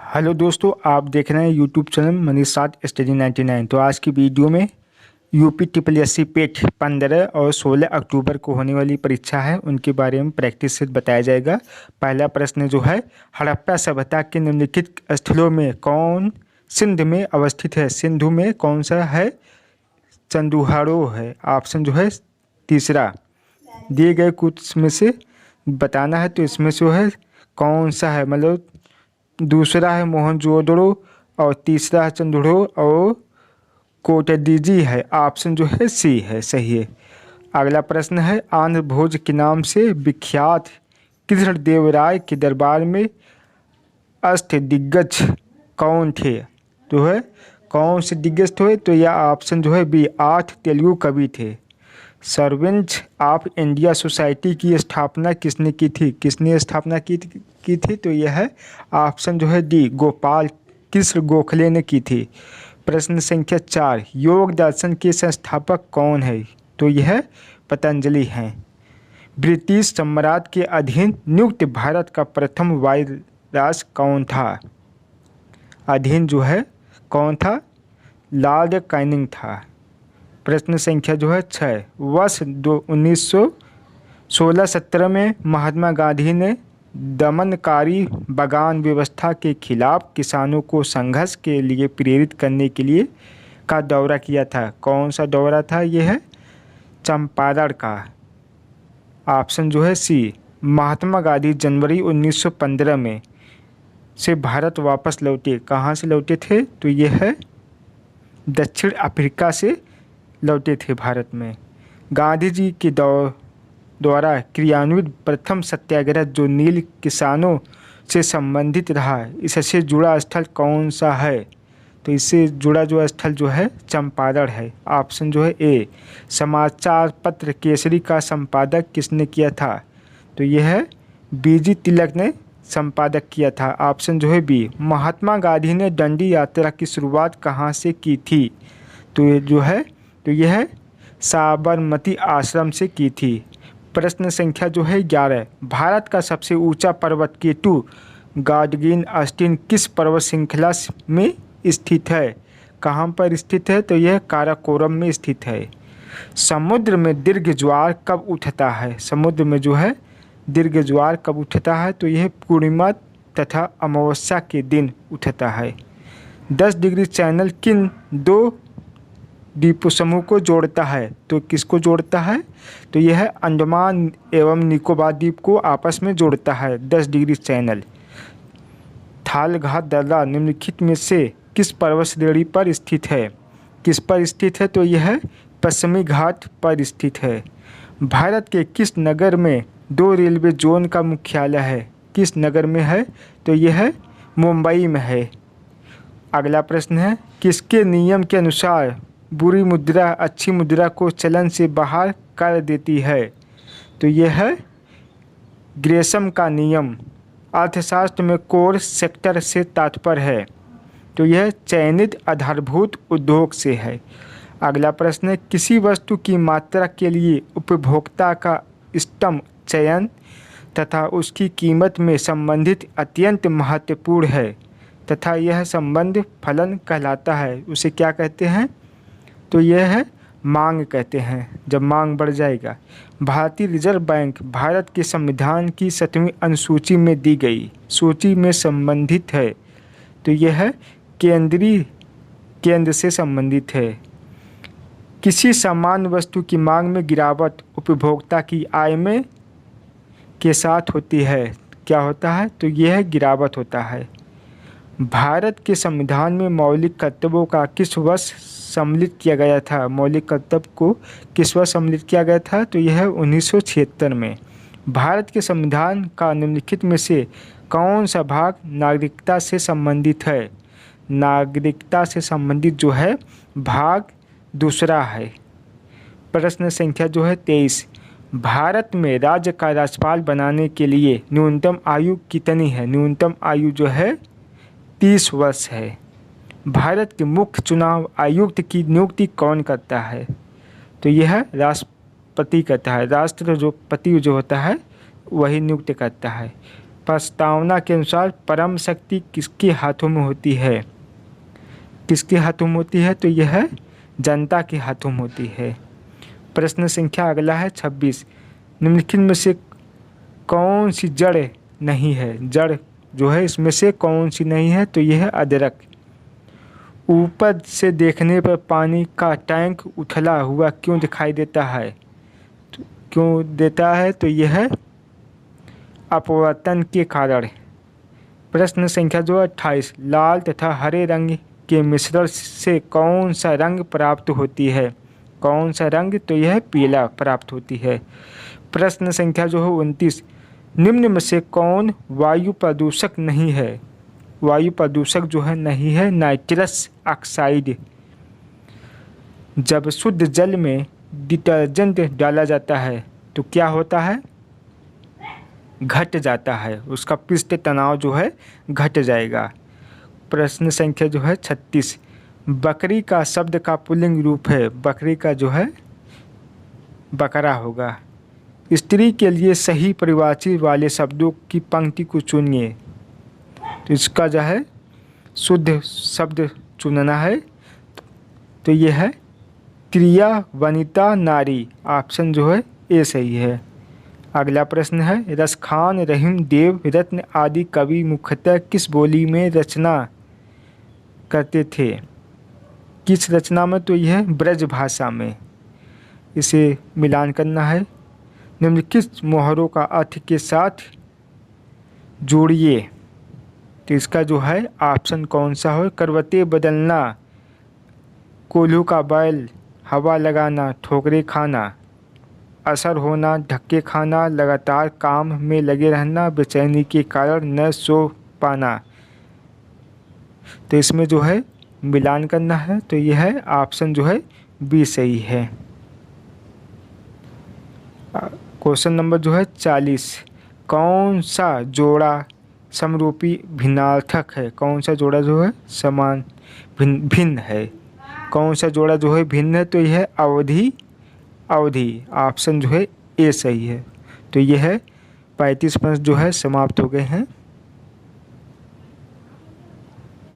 Hello दोस्तों, आप देख रहे हैं यूट्यूब चैनल मनीष साठ स्टडी 99। तो आज की वीडियो में यूपी ट्रिपल एस सी पेट 15 और 16 अक्टूबर को होने वाली परीक्षा है, उनके बारे में प्रैक्टिस से बताया जाएगा। पहला प्रश्न जो है, हड़प्पा सभ्यता के निम्नलिखित स्थलों में कौन सिंध में अवस्थित है? सिंधु में कौन सा है? चंदुहाड़ो है। ऑप्शन जो है तीसरा। दिए गए कुछ में से बताना है, तो इसमें से जो है कौन सा है, मतलब दूसरा है मोहनजोदड़ो और तीसरा है चंदुड़ो और कोटडीजी है। ऑप्शन जो है सी है, सही है। अगला प्रश्न है, आंध्र भोज के नाम से विख्यात कृष्णदेवराय के दरबार में अष्टदिग्गज कौन थे? तो है कौन से दिग्गज थे? तो यह ऑप्शन जो है बी, 8 तेलुगु कवि थे। सर्वेंट ऑफ इंडिया सोसाइटी की स्थापना किसने की थी? किसने स्थापना की थी? तो यह है ऑप्शन जो है डी, गोपाल कृष्ण गोखले ने की थी। प्रश्न संख्या 4, योग दर्शन के संस्थापक कौन है? तो यह पतंजलि हैं। ब्रिटिश साम्राज्य के अधीन नियुक्त भारत का प्रथम वायसराय कौन था? अधीन जो है कौन था? लॉर्ड कैनिंग था। प्रश्न संख्या जो है 6, वर्ष 1916-17 में महात्मा गांधी ने दमनकारी बागान व्यवस्था के खिलाफ किसानों को संघर्ष के लिए प्रेरित करने के लिए का दौरा किया था। कौन सा दौरा था? यह है चंपारण का। ऑप्शन जो है सी। महात्मा गांधी जनवरी 1915 में से भारत वापस लौटे। कहाँ से लौटे थे? तो यह है दक्षिण अफ्रीका से लौटे थे भारत में। गांधी जी के द्वारा क्रियान्वित प्रथम सत्याग्रह जो नील किसानों से संबंधित रहा, इससे जुड़ा स्थल कौन सा है? तो इससे जुड़ा जो स्थल जो है चंपारण है। ऑप्शन जो है ए। समाचार पत्र केसरी का संपादक किसने किया था? तो यह है बीजी तिलक ने संपादक किया था। ऑप्शन जो है बी। महात्मा गांधी ने दंडी यात्रा की शुरुआत कहाँ से की थी? तो ये जो है तो यह है साबरमती आश्रम से की थी। प्रश्न संख्या जो है 11, भारत का सबसे ऊंचा पर्वत केटू गाडगिन अस्टीन किस पर्वत श्रृंखला में स्थित है? कहाँ पर स्थित है? तो यह काराकोरम में स्थित है। समुद्र में दीर्घ ज्वार कब उठता है? समुद्र में जो है दीर्घ ज्वार कब उठता है? तो यह पूर्णिमा तथा अमावस्या के दिन उठता है। 10 डिग्री चैनल किन दो द्वीप समूह को जोड़ता है? तो किसको जोड़ता है? तो यह है अंडमान एवं निकोबार द्वीप को आपस में जोड़ता है 10 डिग्री चैनल। थालघाट दर्रा निम्नलिखित में से किस पर्वत श्रेणी पर स्थित है? किस पर स्थित है? तो यह पश्चिमी घाट पर स्थित है। भारत के किस नगर में 2 रेलवे जोन का मुख्यालय है? किस नगर में है? तो यह मुंबई में है। अगला प्रश्न है, किसके नियम के अनुसार बुरी मुद्रा अच्छी मुद्रा को चलन से बाहर कर देती है? तो यह है ग्रेसम का नियम। अर्थशास्त्र में कोर सेक्टर से तात्पर्य है? तो यह चयनित आधारभूत उद्योग से है। अगला प्रश्न है, किसी वस्तु की मात्रा के लिए उपभोक्ता का इष्टतम चयन तथा उसकी कीमत में संबंधित अत्यंत महत्वपूर्ण है तथा यह संबंध फलन कहलाता है। उसे क्या कहते हैं? तो यह है मांग कहते हैं, जब मांग बढ़ जाएगा। भारतीय रिजर्व बैंक भारत के संविधान की 7वीं अनुसूची में दी गई सूची में संबंधित है। तो यह है केंद्र से संबंधित है। किसी सामान्य वस्तु की मांग में गिरावट उपभोक्ता की आय में के साथ होती है। क्या होता है? तो यह गिरावट होता है। भारत के संविधान में मौलिक कर्तव्यों का किस वर्ष सम्मिलित किया गया था? मौलिक कर्तव्य को किस वर्ष सम्मिलित किया गया था? तो यह 1976 में। भारत के संविधान का निम्नलिखित में से कौन सा भाग नागरिकता से संबंधित है? नागरिकता से संबंधित जो है भाग दूसरा है। प्रश्न संख्या जो है 23, भारत में राज्य का राज्यपाल बनाने के लिए न्यूनतम आयु कितनी है? न्यूनतम आयु जो है 30 वर्ष है। भारत के मुख्य चुनाव आयुक्त की नियुक्ति कौन करता है? तो यह राष्ट्रपति करता है। राष्ट्रपति जो होता है वही नियुक्त करता है। प्रस्तावना के अनुसार परम शक्ति किसके हाथों में होती है? किसके हाथों में होती है? तो यह जनता के हाथों में होती है। प्रश्न संख्या अगला है 26। निम्नलिखित में से कौन सी जड़ नहीं है? जड़ जो है इसमें से कौन सी नहीं है? तो यह है अदरक। ऊपर से देखने पर पानी का टैंक उथला हुआ क्यों दिखाई देता है? तो क्यों देता है? तो यह है अपवर्तन के कारण। प्रश्न संख्या जो है 28। लाल तथा हरे रंग के मिश्रण से कौन सा रंग प्राप्त होती है? कौन सा रंग? तो यह पीला प्राप्त होती है। प्रश्न संख्या जो है 29। निम्न में से कौन वायु प्रदूषक नहीं है? वायु प्रदूषक जो है नहीं है नाइट्रस ऑक्साइड। जब शुद्ध जल में डिटर्जेंट डाला जाता है तो क्या होता है? घट जाता है, उसका पृष्ठ तनाव जो है घट जाएगा। प्रश्न संख्या जो है 36। बकरी का शब्द का पुल्लिंग रूप है। बकरी का जो है बकरा होगा। स्त्री के लिए सही परिवाची वाले शब्दों की पंक्ति को चुनिए। तो इसका जो है शुद्ध शब्द चुनना है। तो यह है क्रिया, वनिता, नारी। ऑप्शन जो है ए सही है। अगला प्रश्न है रसखान, रहीम, देव, रत्न आदि कवि मुख्यतः किस बोली में रचना करते थे? किस रचना में? तो यह ब्रज भाषा में। इसे मिलान करना है। निम्नलिखित मोहरों का अर्थ के साथ जोड़िए। तो इसका जो है ऑप्शन कौन सा हो? करवटें बदलना, कोल्हू का बैल, हवा लगाना, ठोकरे खाना, असर होना, धक्के खाना, लगातार काम में लगे रहना, बेचैनी के कारण न सो पाना। तो इसमें जो है मिलान करना है। तो यह है ऑप्शन जो है बी सही है। क्वेश्चन नंबर जो है 40। कौन सा जोड़ा समरूपी भिन्नार्थक है? कौन सा जोड़ा जो है समान भिन्न है? कौन सा जोड़ा जो है भिन्न है? तो यह है अवधि, अवधि। ऑप्शन जो है ए सही है। तो यह है 35 प्रश्न जो है समाप्त हो गए हैं।